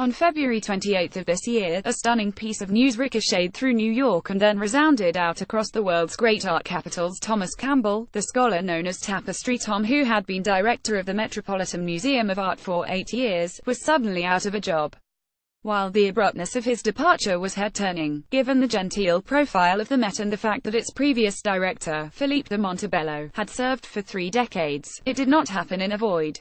On February 28 of this year, a stunning piece of news ricocheted through New York and then resounded out across the world's great art capitals. Thomas Campbell, the scholar known as Tapestry Tom, who had been director of the Metropolitan Museum of Art for 8 years, was suddenly out of a job. While the abruptness of his departure was head-turning, given the genteel profile of the Met and the fact that its previous director, Philippe de Montebello, had served for 3 decades, it did not happen in a void.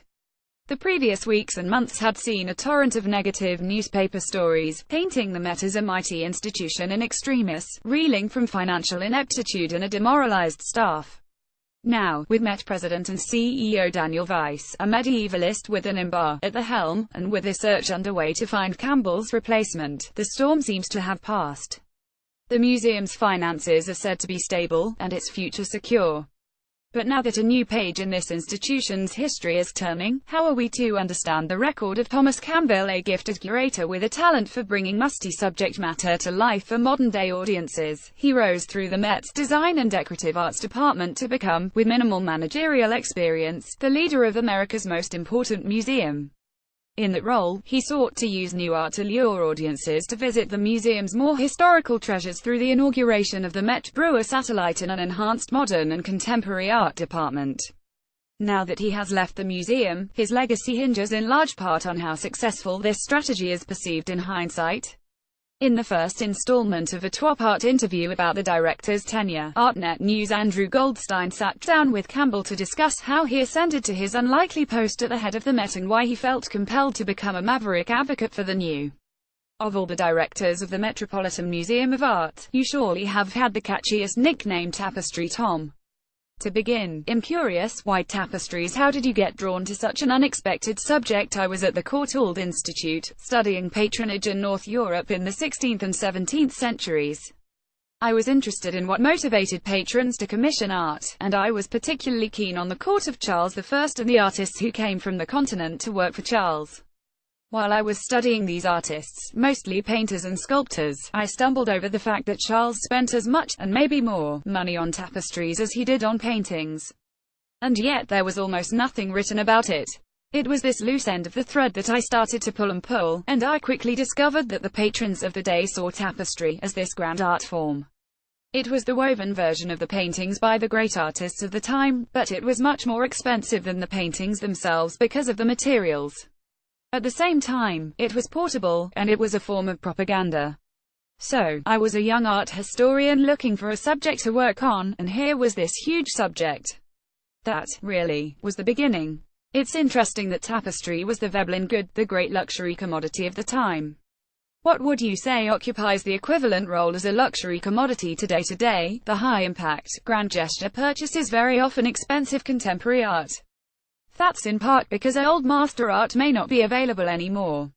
The previous weeks and months had seen a torrent of negative newspaper stories, painting the Met as a mighty institution in extremis, reeling from financial ineptitude and a demoralized staff. Now, with Met President and CEO Daniel Weiss, a medievalist with an imbar, at the helm, and with a search underway to find Campbell's replacement, the storm seems to have passed. The museum's finances are said to be stable, and its future secure. But now that a new page in this institution's history is turning, how are we to understand the record of Thomas Campbell, a gifted curator with a talent for bringing musty subject matter to life for modern-day audiences? He rose through the Met's design and decorative arts department to become, with minimal managerial experience, the leader of America's most important museum. In that role, he sought to use new art to lure audiences to visit the museum's more historical treasures through the inauguration of the Met Brewer satellite and an enhanced modern and contemporary art department. Now that he has left the museum, his legacy hinges in large part on how successful this strategy is perceived in hindsight. In the first installment of a top-art interview about the director's tenure, ArtNet News' Andrew Goldstein sat down with Campbell to discuss how he ascended to his unlikely post at the head of the Met and why he felt compelled to become a maverick advocate for the new. Of all the directors of the Metropolitan Museum of Art, you surely have had the catchiest nickname, Tapestry Tom. To begin, I'm curious, why tapestries? How did you get drawn to such an unexpected subject? I was at the Courtauld Institute, studying patronage in North Europe in the 16th and 17th centuries. I was interested in what motivated patrons to commission art, and I was particularly keen on the court of Charles I and the artists who came from the continent to work for Charles. While I was studying these artists, mostly painters and sculptors, I stumbled over the fact that Charles spent as much, and maybe more, money on tapestries as he did on paintings. And yet there was almost nothing written about it. It was this loose end of the thread that I started to pull, and I quickly discovered that the patrons of the day saw tapestry as this grand art form. It was the woven version of the paintings by the great artists of the time, but it was much more expensive than the paintings themselves because of the materials. At the same time, it was portable, and it was a form of propaganda. So, I was a young art historian looking for a subject to work on, and here was this huge subject. That, really, was the beginning. It's interesting that tapestry was the Veblen good, the great luxury commodity of the time. What would you say occupies the equivalent role as a luxury commodity today? Today, the high-impact, grand gesture purchase is very often expensive contemporary art. That's in part because old master art may not be available anymore.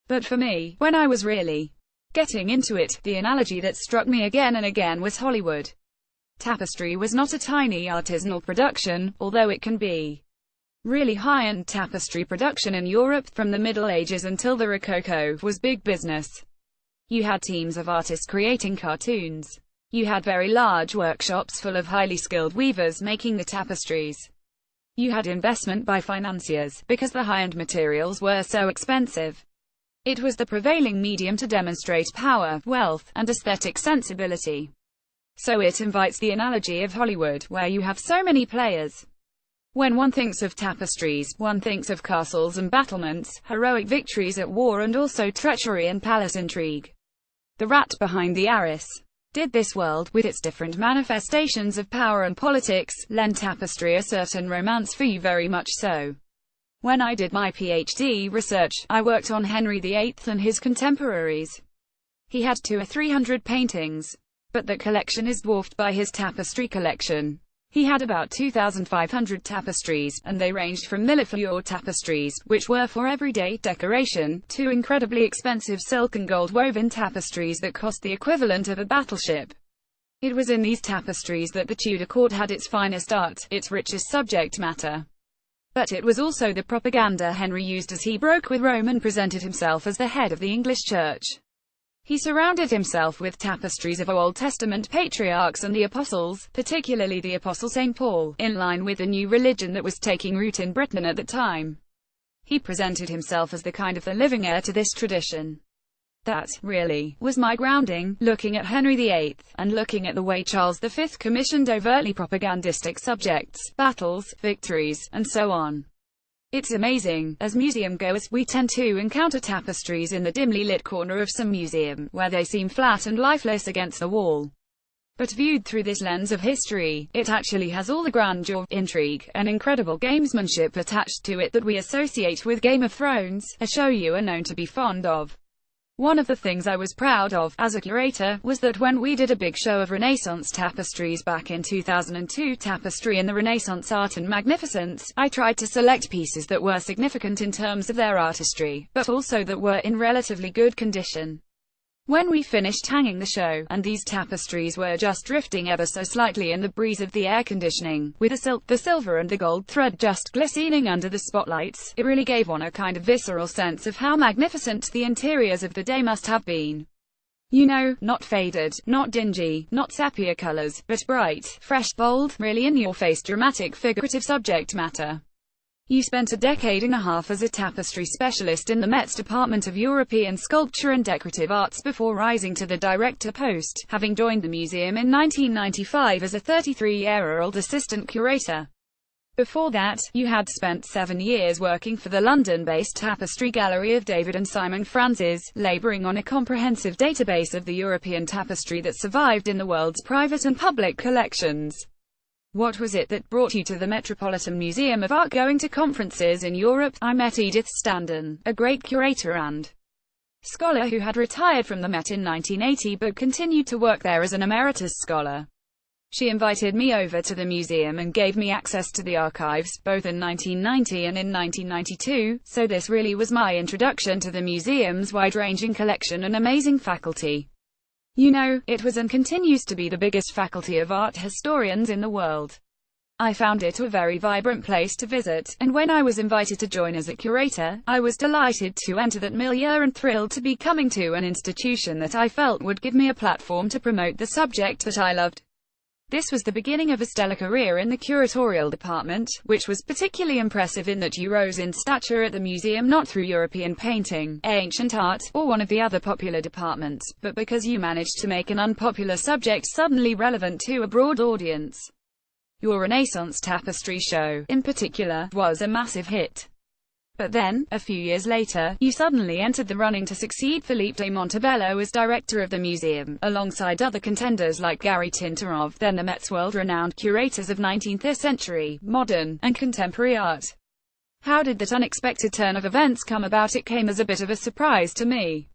But for me, when I was really getting into it, the analogy that struck me again and again was Hollywood. Tapestry was not a tiny artisanal production, although it can be. Really high-end tapestry production in Europe, from the Middle Ages until the Rococo, was big business. You had teams of artists creating cartoons. You had very large workshops full of highly skilled weavers making the tapestries. You had investment by financiers, because the high-end materials were so expensive. It was the prevailing medium to demonstrate power, wealth, and aesthetic sensibility. So it invites the analogy of Hollywood, where you have so many players. When one thinks of tapestries, one thinks of castles and battlements, heroic victories at war, and also treachery and palace intrigue. The rat behind the arras. Did this world, with its different manifestations of power and politics, lend tapestry a certain romance for you? Very much so. When I did my PhD research, I worked on Henry VIII and his contemporaries. He had 200 or 300 paintings, but that collection is dwarfed by his tapestry collection. He had about 2,500 tapestries, and they ranged from millefleur tapestries, which were for everyday decoration, to incredibly expensive silk and gold woven tapestries that cost the equivalent of a battleship. It was in these tapestries that the Tudor court had its finest art, its richest subject matter. But it was also the propaganda Henry used as he broke with Rome and presented himself as the head of the English Church. He surrounded himself with tapestries of Old Testament patriarchs and the apostles, particularly the apostle St. Paul, in line with the new religion that was taking root in Britain at the time. He presented himself as the living heir to this tradition. That, really, was my grounding, looking at Henry VIII, and looking at the way Charles V commissioned overtly propagandistic subjects, battles, victories, and so on. It's amazing, as museum-goers, we tend to encounter tapestries in the dimly lit corner of some museum, where they seem flat and lifeless against the wall. But viewed through this lens of history, it actually has all the grandeur, intrigue, and incredible gamesmanship attached to it that we associate with Game of Thrones, a show you are known to be fond of. One of the things I was proud of, as a curator, was that when we did a big show of Renaissance tapestries back in 2002, Tapestry in the Renaissance Art and Magnificence, I tried to select pieces that were significant in terms of their artistry, but also that were in relatively good condition. When we finished hanging the show, and these tapestries were just drifting ever so slightly in the breeze of the air conditioning, with the silk, the silver and the gold thread just glistening under the spotlights, it really gave one a kind of visceral sense of how magnificent the interiors of the day must have been. You know, not faded, not dingy, not sepia colors, but bright, fresh, bold, really in-your-face dramatic figurative subject matter. You spent a decade and a half as a tapestry specialist in the Met's Department of European Sculpture and Decorative Arts before rising to the director post, having joined the museum in 1995 as a 33-year-old assistant curator. Before that, you had spent 7 years working for the London-based Tapestry Gallery of David and Simon Francis, labouring on a comprehensive database of the European tapestry that survived in the world's private and public collections. What was it that brought you to the Metropolitan Museum of Art? Going to conferences in Europe, I met Edith Standen, a great curator and scholar who had retired from the Met in 1980 but continued to work there as an emeritus scholar. She invited me over to the museum and gave me access to the archives, both in 1990 and in 1992, so this really was my introduction to the museum's wide-ranging collection and amazing faculty. You know, it was and continues to be the biggest faculty of art historians in the world. I found it a very vibrant place to visit, and when I was invited to join as a curator, I was delighted to enter that milieu and thrilled to be coming to an institution that I felt would give me a platform to promote the subject that I loved. This was the beginning of a stellar career in the curatorial department, which was particularly impressive in that you rose in stature at the museum not through European painting, ancient art, or one of the other popular departments, but because you managed to make an unpopular subject suddenly relevant to a broad audience. Your Renaissance tapestry show, in particular, was a massive hit. But then, a few years later, you suddenly entered the running to succeed Philippe de Montebello as director of the museum, alongside other contenders like Gary Tintorov, then the Met's world-renowned curators of 19th century, modern, and contemporary art. How did that unexpected turn of events come about? It came as a bit of a surprise to me.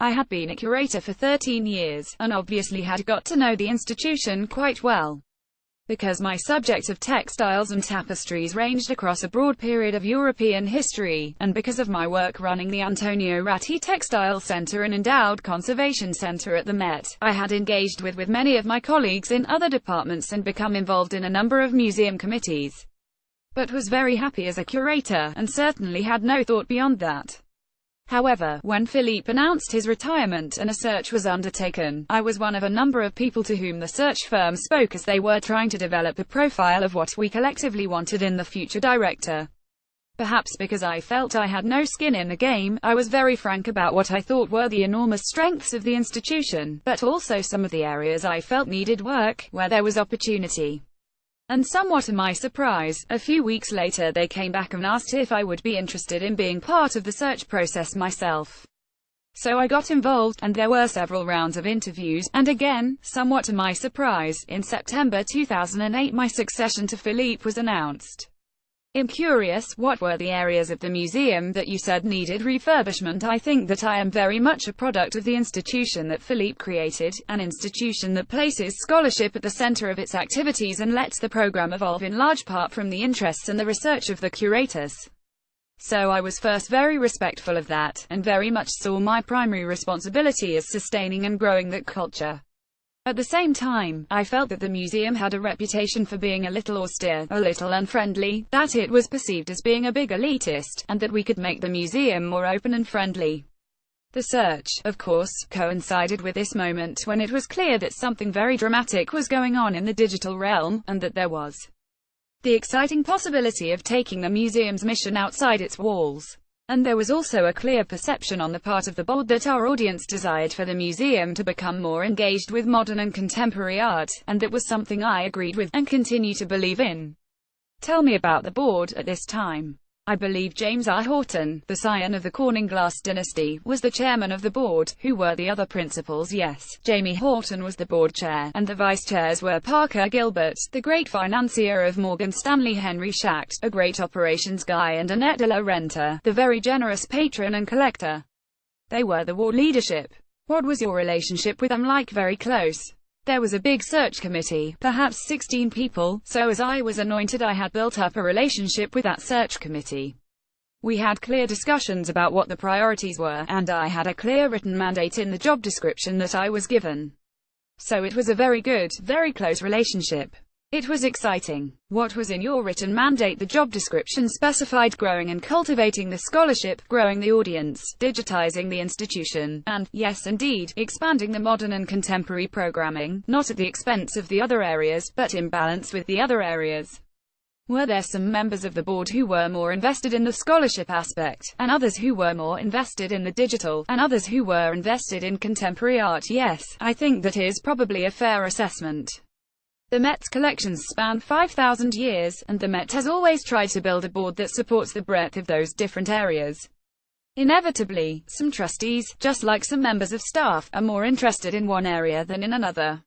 I had been a curator for 13 years, and obviously had got to know the institution quite well. Because my subject of textiles and tapestries ranged across a broad period of European history, and because of my work running the Antonio Ratti Textile Center and Endowed Conservation Center at the Met, I had engaged with many of my colleagues in other departments and become involved in a number of museum committees. But was very happy as a curator, and certainly had no thought beyond that. However, when Philippe announced his retirement and a search was undertaken, I was one of a number of people to whom the search firm spoke as they were trying to develop a profile of what we collectively wanted in the future director. Perhaps because I felt I had no skin in the game, I was very frank about what I thought were the enormous strengths of the institution, but also some of the areas I felt needed work, where there was opportunity. And somewhat to my surprise, a few weeks later they came back and asked if I would be interested in being part of the search process myself. So I got involved, and there were several rounds of interviews, and again, somewhat to my surprise, in September 2008 my succession to Philippe was announced. I'm curious, what were the areas of the museum that you said needed refurbishment? I think that I am very much a product of the institution that Philippe created, an institution that places scholarship at the center of its activities and lets the program evolve in large part from the interests and the research of the curators. So I was first very respectful of that, and very much saw my primary responsibility as sustaining and growing that culture. At the same time, I felt that the museum had a reputation for being a little austere, a little unfriendly, that it was perceived as being a big elitist, and that we could make the museum more open and friendly. The search, of course, coincided with this moment when it was clear that something very dramatic was going on in the digital realm, and that there was the exciting possibility of taking the museum's mission outside its walls. And there was also a clear perception on the part of the board that our audience desired for the museum to become more engaged with modern and contemporary art, and that was something I agreed with, and continue to believe in. Tell me about the board at this time. I believe James R. Horton, the scion of the Corning Glass dynasty, was the chairman of the board. Who were the other principals? Yes, Jamie Horton was the board chair, and the vice chairs were Parker Gilbert, the great financier of Morgan Stanley, Henry Schacht, a great operations guy, and Annette de la Renta, the very generous patron and collector. They were the board leadership. What was your relationship with them like? Very close. There was a big search committee, perhaps 16 people, so as I was anointed I had built up a relationship with that search committee. We had clear discussions about what the priorities were, and I had a clear written mandate in the job description that I was given. So it was a very good, very close relationship. It was exciting. What was in your written mandate? The job description specified growing and cultivating the scholarship, growing the audience, digitizing the institution, and, yes indeed, expanding the modern and contemporary programming, not at the expense of the other areas, but in balance with the other areas. Were there some members of the board who were more invested in the scholarship aspect, and others who were more invested in the digital, and others who were invested in contemporary art? Yes, I think that is probably a fair assessment. The Met's collections span 5,000 years, and the Met has always tried to build a board that supports the breadth of those different areas. Inevitably, some trustees, just like some members of staff, are more interested in one area than in another.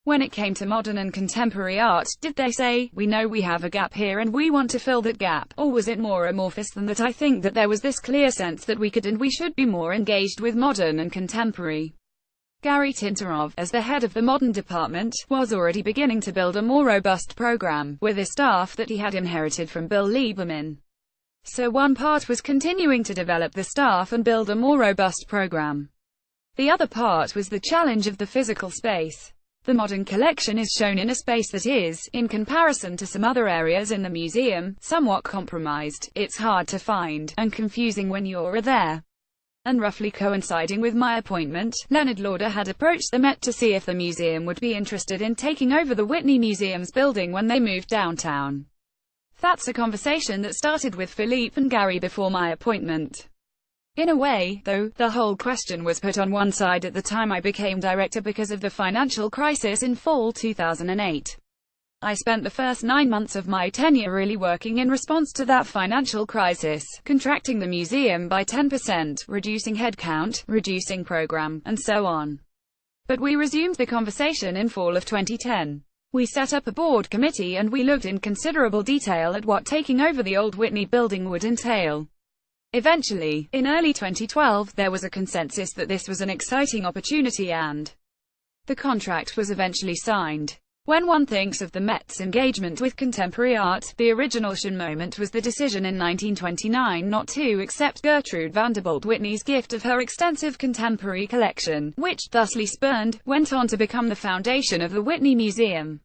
When it came to modern and contemporary art, did they say, we know we have a gap here and we want to fill that gap, or was it more amorphous than that? I think that there was this clear sense that we could and we should be more engaged with modern and contemporary. Gary Tintorov, as the head of the modern department, was already beginning to build a more robust program, with a staff that he had inherited from Bill Lieberman. So one part was continuing to develop the staff and build a more robust program. The other part was the challenge of the physical space. The modern collection is shown in a space that is, in comparison to some other areas in the museum, somewhat compromised. It's hard to find, and confusing when you're there. And roughly coinciding with my appointment, Leonard Lauder had approached the Met to see if the museum would be interested in taking over the Whitney Museum's building when they moved downtown. That's a conversation that started with Philippe and Gary before my appointment. In a way, though, the whole question was put on one side at the time I became director because of the financial crisis in fall 2008. I spent the first 9 months of my tenure really working in response to that financial crisis, contracting the museum by 10%, reducing headcount, reducing program, and so on. But we resumed the conversation in fall of 2010. We set up a board committee and we looked in considerable detail at what taking over the old Whitney building would entail. Eventually, in early 2012, there was a consensus that this was an exciting opportunity and the contract was eventually signed. When one thinks of the Met's engagement with contemporary art, the original moment was the decision in 1929 not to accept Gertrude Vanderbilt Whitney's gift of her extensive contemporary collection, which, thusly spurned, went on to become the foundation of the Whitney Museum.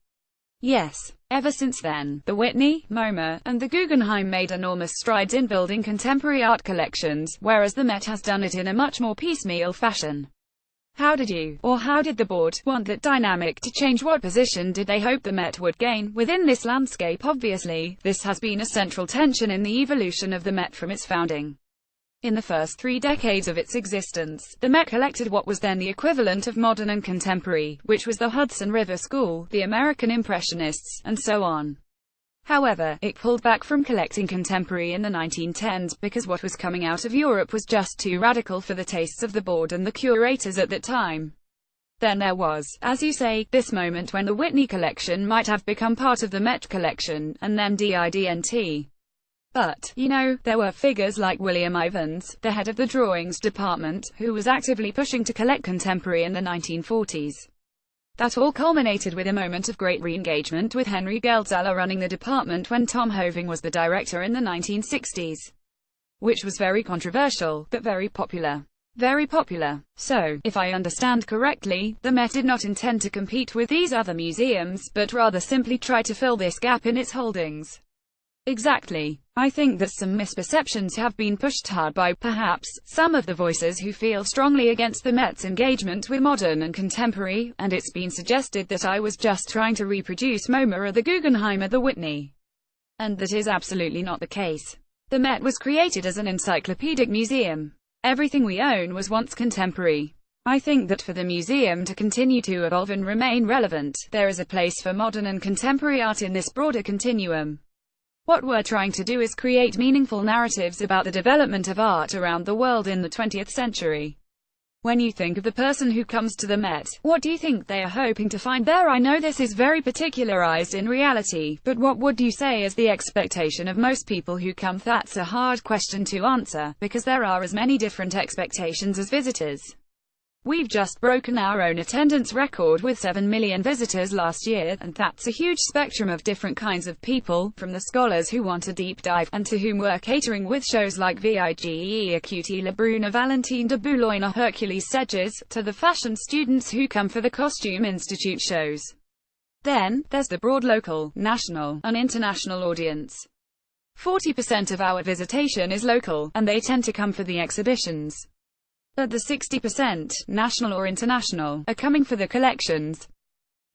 Yes. Ever since then, the Whitney, MoMA, and the Guggenheim made enormous strides in building contemporary art collections, whereas the Met has done it in a much more piecemeal fashion. How did you, or how did the board, want that dynamic to change? What position did they hope the Met would gain within this landscape? Obviously, this has been a central tension in the evolution of the Met from its founding. In the first 3 decades of its existence, the Met collected what was then the equivalent of modern and contemporary, which was the Hudson River School, the American Impressionists, and so on. However, it pulled back from collecting contemporary in the 1910s, because what was coming out of Europe was just too radical for the tastes of the board and the curators at that time. Then there was, as you say, this moment when the Whitney collection might have become part of the Met collection, and then didn't. But, you know, there were figures like William Ivins, the head of the drawings department, who was actively pushing to collect contemporary in the 1940s. That all culminated with a moment of great re-engagement with Henry Geldzahler running the department when Tom Hoving was the director in the 1960s. Which was very controversial, but very popular. Very popular. So, if I understand correctly, the Met did not intend to compete with these other museums, but rather simply try to fill this gap in its holdings. Exactly. I think that some misperceptions have been pushed hard by, perhaps, some of the voices who feel strongly against the Met's engagement with modern and contemporary, and it's been suggested that I was just trying to reproduce MoMA or the Guggenheim or the Whitney. And that is absolutely not the case. The Met was created as an encyclopedic museum. Everything we own was once contemporary. I think that for the museum to continue to evolve and remain relevant, there is a place for modern and contemporary art in this broader continuum. What we're trying to do is create meaningful narratives about the development of art around the world in the 20th century. When you think of the person who comes to the Met, what do you think they are hoping to find there? I know this is very particularized in reality, but what would you say is the expectation of most people who come? That's a hard question to answer, because there are as many different expectations as visitors. We've just broken our own attendance record with 7 million visitors last year, and that's a huge spectrum of different kinds of people, from the scholars who want a deep dive, and to whom we're catering with shows like Vigee Acuti La Bruna Valentine de Boulogne or Hercules Sedges, to the fashion students who come for the Costume Institute shows. Then, there's the broad local, national, and international audience. 40% of our visitation is local, and they tend to come for the exhibitions. But the 60%, national or international, are coming for the collections.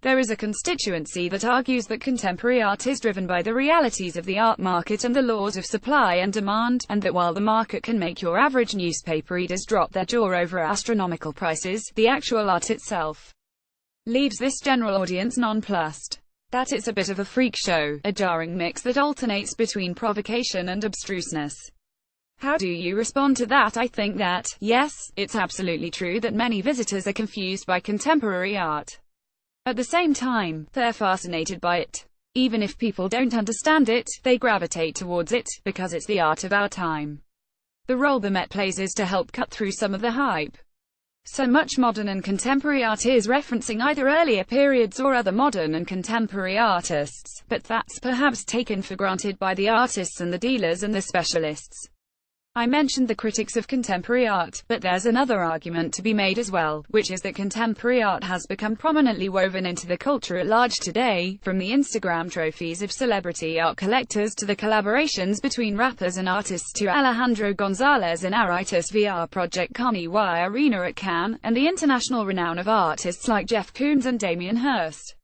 There is a constituency that argues that contemporary art is driven by the realities of the art market and the laws of supply and demand, and that while the market can make your average newspaper readers drop their jaw over astronomical prices, the actual art itself leaves this general audience nonplussed. That it's a bit of a freak show, a jarring mix that alternates between provocation and abstruseness. How do you respond to that? I think that, yes, it's absolutely true that many visitors are confused by contemporary art. At the same time, they're fascinated by it. Even if people don't understand it, they gravitate towards it, because it's the art of our time. The role the Met plays is to help cut through some of the hype. So much modern and contemporary art is referencing either earlier periods or other modern and contemporary artists, but that's perhaps taken for granted by the artists and the dealers and the specialists. I mentioned the critics of contemporary art, but there's another argument to be made as well, which is that contemporary art has become prominently woven into the culture at large today, from the Instagram trophies of celebrity art collectors to the collaborations between rappers and artists to Alejandro Gonzalez and Aritis VR project Kanye Arena at Cannes, and the international renown of artists like Jeff Koons and Damien Hirst.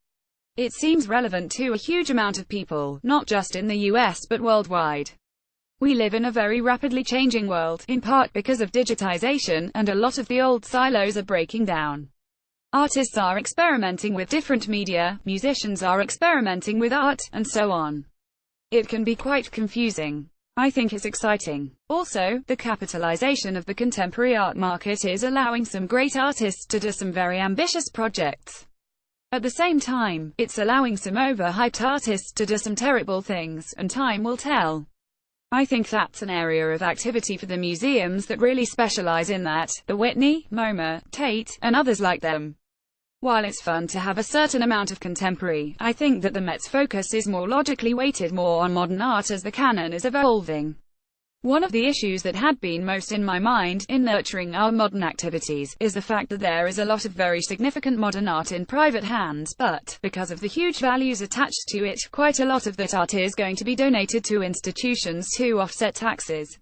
It seems relevant to a huge amount of people, not just in the US but worldwide. We live in a very rapidly changing world, in part because of digitization, and a lot of the old silos are breaking down. Artists are experimenting with different media, musicians are experimenting with art, and so on. It can be quite confusing. I think it's exciting. Also, the capitalization of the contemporary art market is allowing some great artists to do some very ambitious projects. At the same time, it's allowing some overhyped artists to do some terrible things, and time will tell. I think that's an area of activity for the museums that really specialize in that, the Whitney, MoMA, Tate, and others like them. While it's fun to have a certain amount of contemporary, I think that the Met's focus is more logically weighted more on modern art as the canon is evolving. One of the issues that had been most in my mind, in nurturing our modern activities, is the fact that there is a lot of very significant modern art in private hands, but, because of the huge values attached to it, quite a lot of that art is going to be donated to institutions to offset taxes.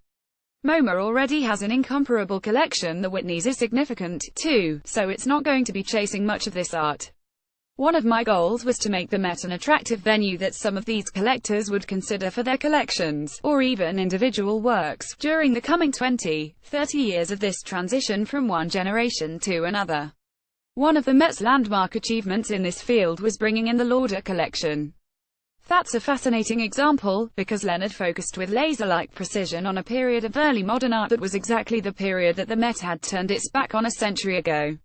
MoMA already has an incomparable collection, the Whitney's is significant, too, so it's not going to be chasing much of this art. One of my goals was to make the Met an attractive venue that some of these collectors would consider for their collections, or even individual works, during the coming 20, 30 years of this transition from one generation to another. One of the Met's landmark achievements in this field was bringing in the Lauder collection. That's a fascinating example, because Leonard focused with laser-like precision on a period of early modern art that was exactly the period that the Met had turned its back on a century ago.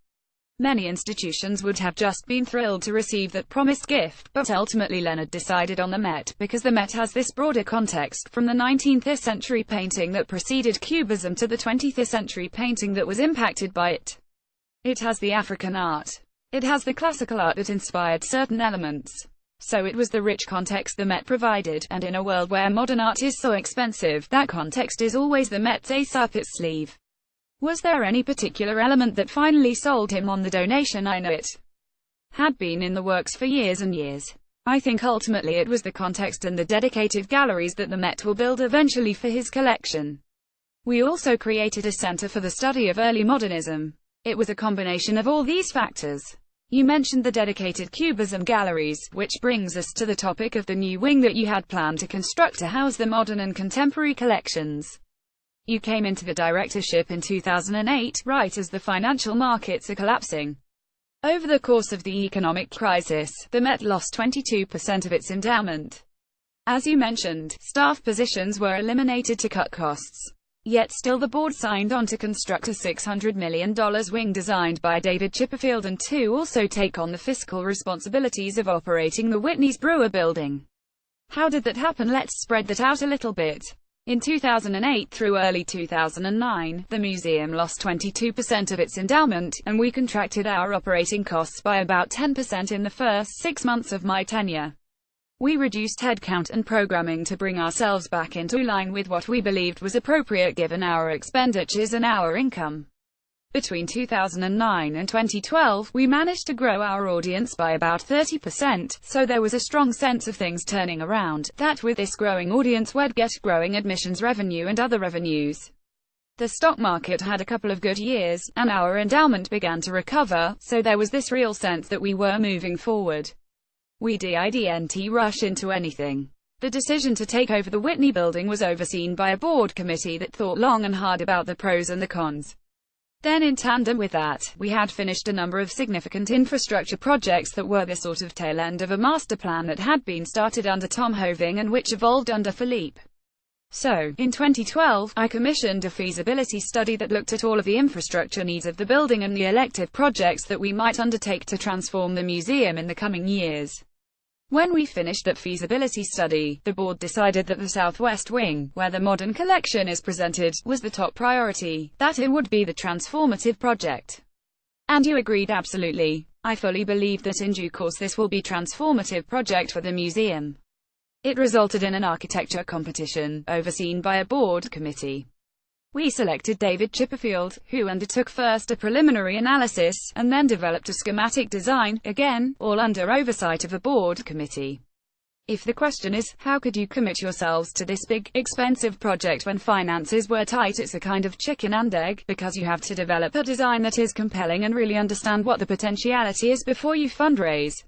Many institutions would have just been thrilled to receive that promised gift, but ultimately Leonard decided on the Met, because the Met has this broader context, from the 19th century painting that preceded Cubism to the 20th century painting that was impacted by it. It has the African art. It has the classical art that inspired certain elements. So it was the rich context the Met provided, and in a world where modern art is so expensive, that context is always the Met's ace up its sleeve. Was there any particular element that finally sold him on the donation? I know it had been in the works for years and years. I think ultimately it was the context and the dedicated galleries that the Met will build eventually for his collection. We also created a center for the study of early modernism. It was a combination of all these factors. You mentioned the dedicated cubism galleries, which brings us to the topic of the new wing that you had planned to construct to house the modern and contemporary collections. You came into the directorship in 2008, right as the financial markets are collapsing. Over the course of the economic crisis, the Met lost 22% of its endowment. As you mentioned, staff positions were eliminated to cut costs. Yet still the board signed on to construct a $600 million wing designed by David Chipperfield and to also take on the fiscal responsibilities of operating the Whitney's Brewer building. How did that happen? Let's spread that out a little bit. In 2008 through early 2009, the museum lost 22% of its endowment, and we contracted our operating costs by about 10% in the first 6 months of my tenure. We reduced headcount and programming to bring ourselves back into line with what we believed was appropriate given our expenditures and our income. Between 2009 and 2012, we managed to grow our audience by about 30%, so there was a strong sense of things turning around, that with this growing audience we'd get growing admissions revenue and other revenues. The stock market had a couple of good years, and our endowment began to recover, so there was this real sense that we were moving forward. We didn't rush into anything. The decision to take over the Whitney building was overseen by a board committee that thought long and hard about the pros and the cons. Then in tandem with that, we had finished a number of significant infrastructure projects that were the sort of tail end of a master plan that had been started under Tom Hoving and which evolved under Philippe. So, in 2012, I commissioned a feasibility study that looked at all of the infrastructure needs of the building and the elective projects that we might undertake to transform the museum in the coming years. When we finished that feasibility study, the board decided that the southwest wing, where the modern collection is presented, was the top priority, that it would be the transformative project. And you agreed absolutely. I fully believe that in due course this will be transformative project for the museum. It resulted in an architecture competition, overseen by a board committee. We selected David Chipperfield, who undertook first a preliminary analysis, and then developed a schematic design, again, all under oversight of a board committee. If the question is, how could you commit yourselves to this big, expensive project when finances were tight? It's a kind of chicken and egg, because you have to develop a design that is compelling and really understand what the potentiality is before you fundraise.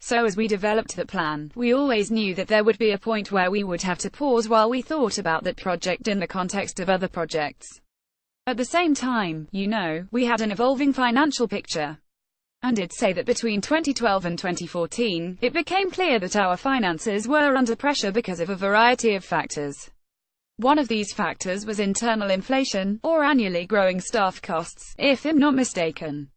So as we developed the plan, we always knew that there would be a point where we would have to pause while we thought about that project in the context of other projects. At the same time, we had an evolving financial picture. And I'd say that between 2012 and 2014, it became clear that our finances were under pressure because of a variety of factors. One of these factors was internal inflation, or annually growing staff costs, if I'm not mistaken.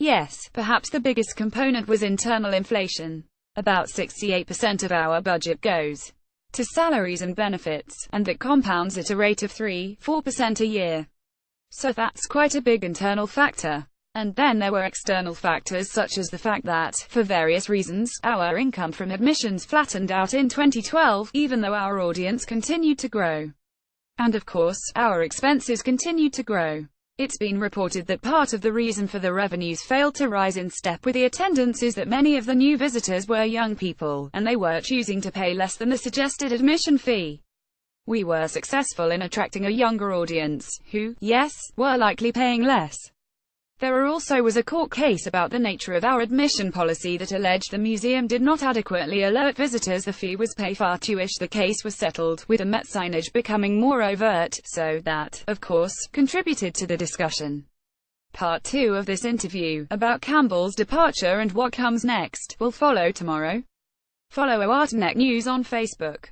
Yes, perhaps the biggest component was internal inflation. About 68% of our budget goes to salaries and benefits, and that compounds at a rate of 3–4% a year. So that's quite a big internal factor. And then there were external factors such as the fact that, for various reasons, our income from admissions flattened out in 2012, even though our audience continued to grow. And of course, our expenses continued to grow. It's been reported that part of the reason for the revenues failed to rise in step with the attendance is that many of the new visitors were young people, and they were choosing to pay less than the suggested admission fee. We were successful in attracting a younger audience, who, yes, were likely paying less. There also was a court case about the nature of our admission policy that alleged the museum did not adequately alert visitors the fee was pay far too-ish. The case was settled, with the Met signage becoming more overt, so that, of course, contributed to the discussion. Part 2 of this interview, about Campbell's departure and what comes next, will follow tomorrow. Follow artnet news on Facebook.